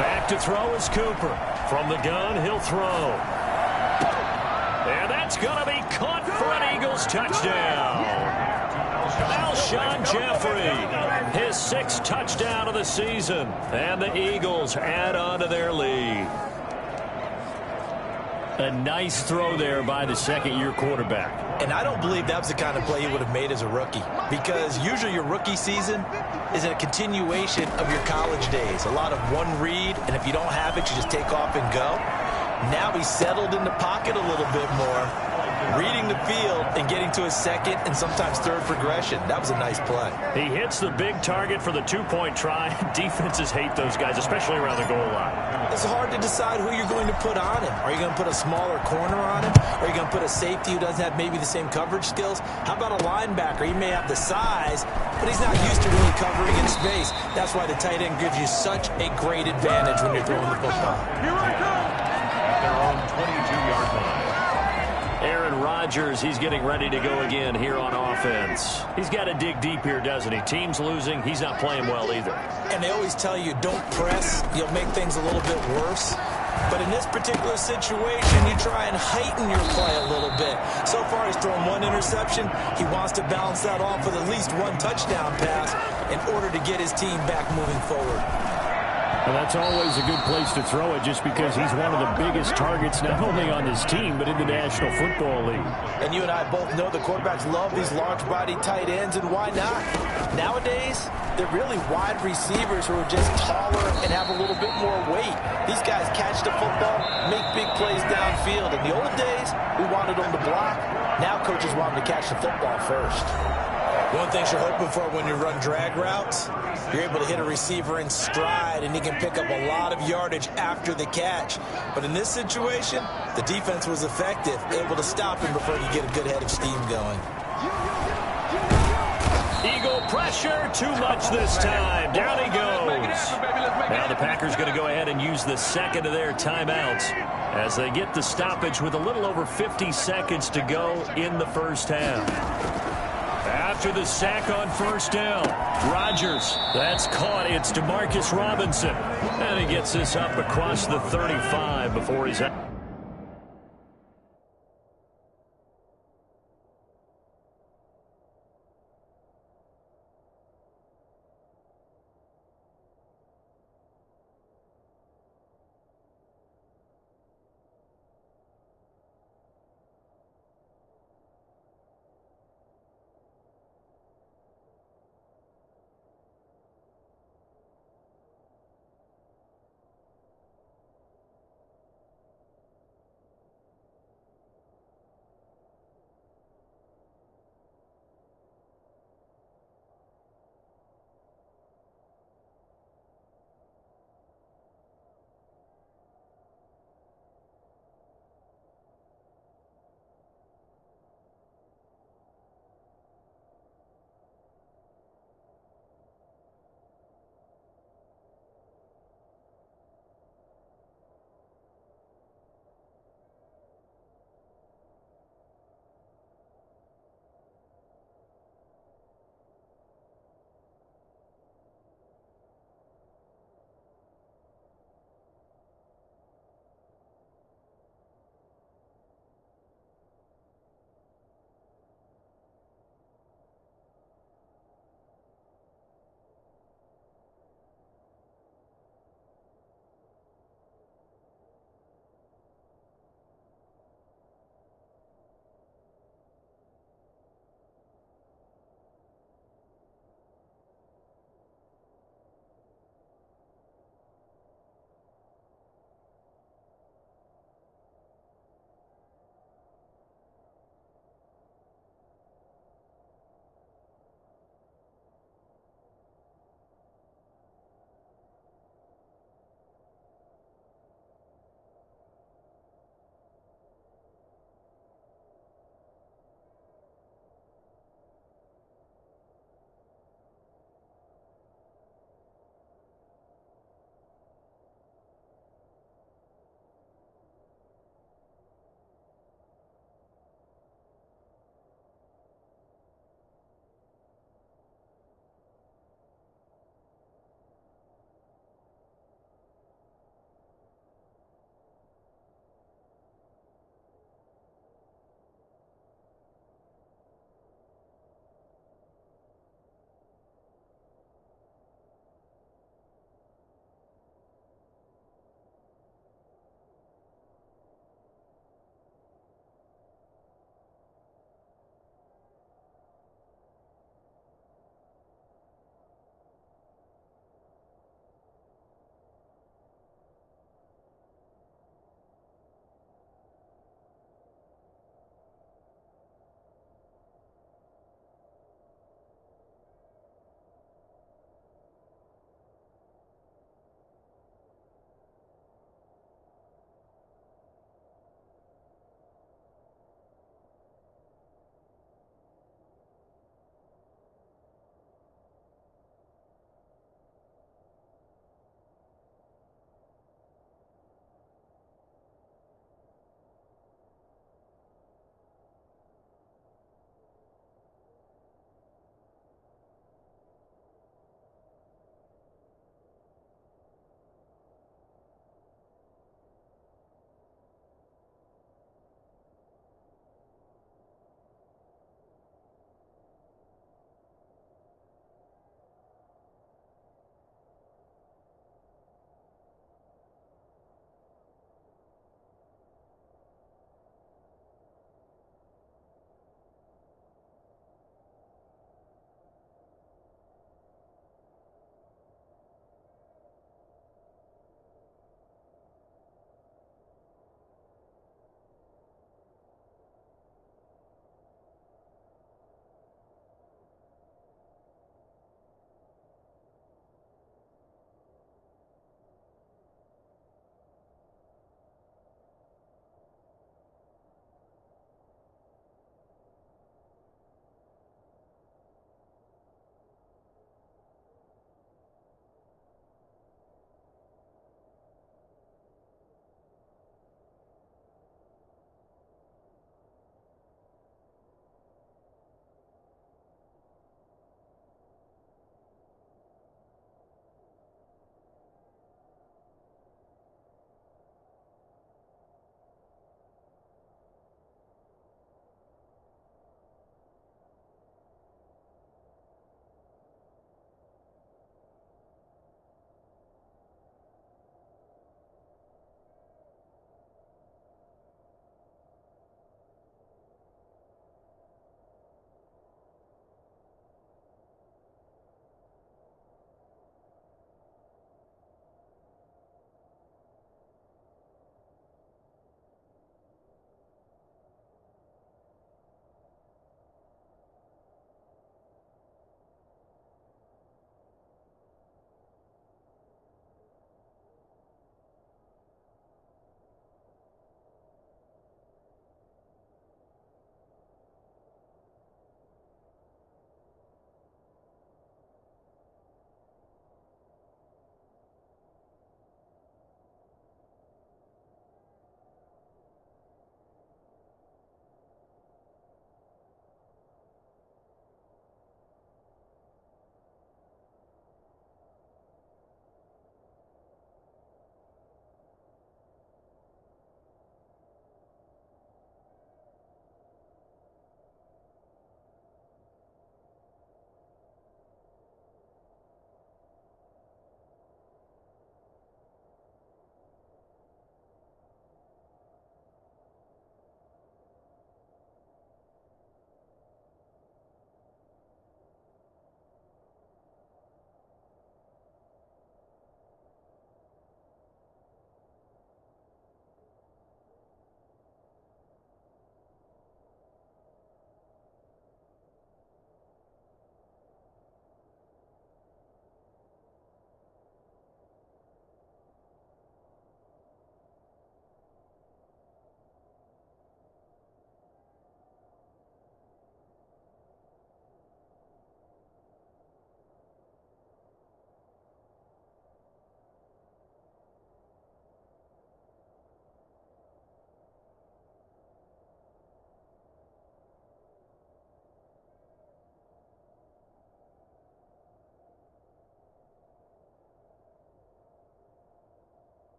Back to throw is Cooper. From the gun, he'll throw. And that's going to be caught for an Eagles touchdown. Alshon Jeffrey, his 6th touchdown of the season, and the Eagles add on to their lead. A nice throw there by the 2nd-year quarterback. And I don't believe that was the kind of play he would have made as a rookie, because usually your rookie season is a continuation of your college days. A lot of one read, and if you don't have it, you just take off and go. Now he's settled in the pocket a little bit more, reading the field and getting to his 2nd and sometimes 3rd progression. That was a nice play. He hits the big target for the 2-point try. Defenses hate those guys, especially around the goal line. It's hard to decide who you're going to put on him. Are you going to put a smaller corner on him? Are you going to put a safety who doesn't have maybe the same coverage skills? How about a linebacker? He may have the size, but he's not used to really covering in space. That's why the tight end gives you such a great advantage when you're throwing the football. At their own 22-yard line. Aaron Rodgers Rodgers, he's getting ready to go again here on offense. He's got to dig deep here, doesn't he? Team's losing. He's not playing well either. And they always tell you, don't press. You'll make things a little bit worse. But in this particular situation, you try and heighten your play a little bit. So far, he's thrown one interception. He wants to balance that off with at least one touchdown pass in order to get his team back moving forward. Well, that's always a good place to throw it just because he's one of the biggest targets not only on his team but in the National Football League. And you and I both know the quarterbacks love these large-bodied tight ends, and why not? Nowadays, they're really wide receivers who are just taller and have a little bit more weight. These guys catch the football, make big plays downfield. In the old days, we wanted them to block. Now coaches want them to catch the football first. One thing you're hoping for when you run drag routes, you're able to hit a receiver in stride, and he can pick up a lot of yardage after the catch. But in this situation, the defense was effective, able to stop him before he get a good head of steam going. Eagle pressure, too much this time. Down he goes. Now the Packers going to go ahead and use the second of their timeouts as they get the stoppage with a little over 50 seconds to go in the first half. After the sack on first down, Rodgers, that's caught. It's DeMarcus Robinson. And he gets this up across the 35 before he's out.